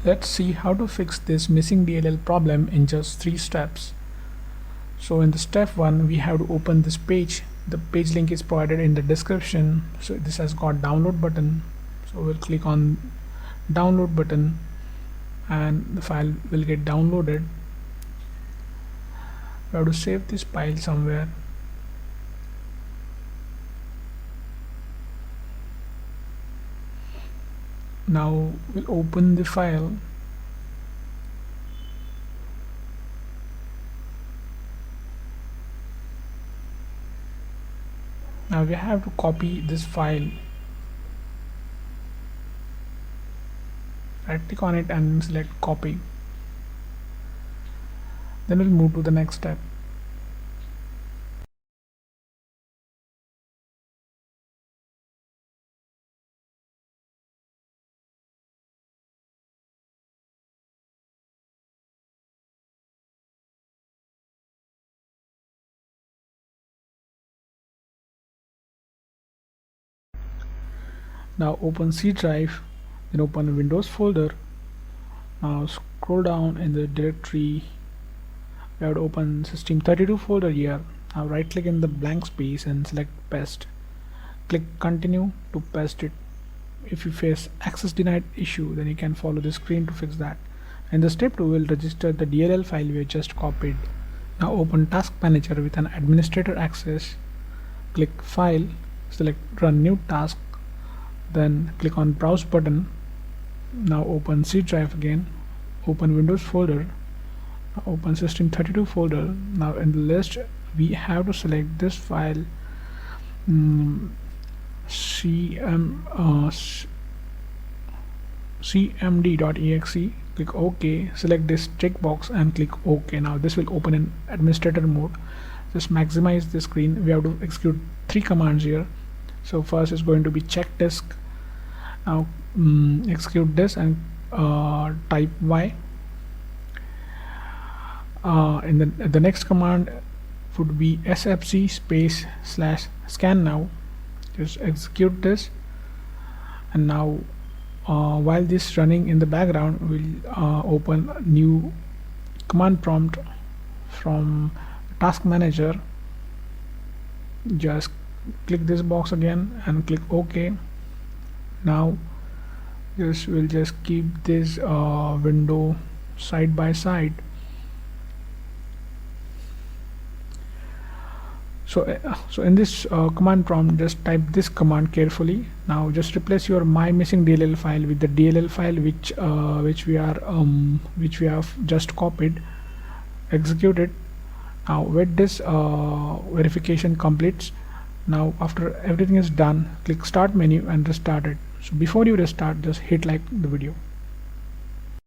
Let's see how to fix this missing DLL problem in just 3 steps. So in the step 1, we have to open this page. The page link is provided in the description. So this has got download button. So we'll click on download button and the file will get downloaded. We have to save this file somewhere. Now we'll open the file. Now we have to copy this file. Right click on it and select copy. Then we'll move to the next step. Now open C drive, then open Windows folder. Now scroll down in the directory. We have to open System32 folder here. Now right click in the blank space and select paste. Click continue to paste it. If you face access denied issue, then you can follow the screen to fix that. And the step 2 will register the DLL file we just copied. Now open task manager with an administrator access. Click file, select run new task, then click on browse button. Now open C drive again, open Windows folder, open System32 folder. Now in the list we have to select this file, cmd.exe. click OK, select this checkbox and click OK. Now this will open in administrator mode. Just maximize the screen. We have to execute 3 commands here. So first is going to be check disk. Now execute this and type Y. In the next command would be sfc space / scan now. Just execute this, and now while this running in the background, we'll open new command prompt from task manager. Just click this box again and click OK. Now we'll just keep this window side by side. So in this command prompt, just type this command carefully. Now just replace your my missing DLL file with the DLL file which we have just copied. Execute it. Now wait this verification completes. Now after everything is done, click start menu and restart it. So before you restart, just hit like the video.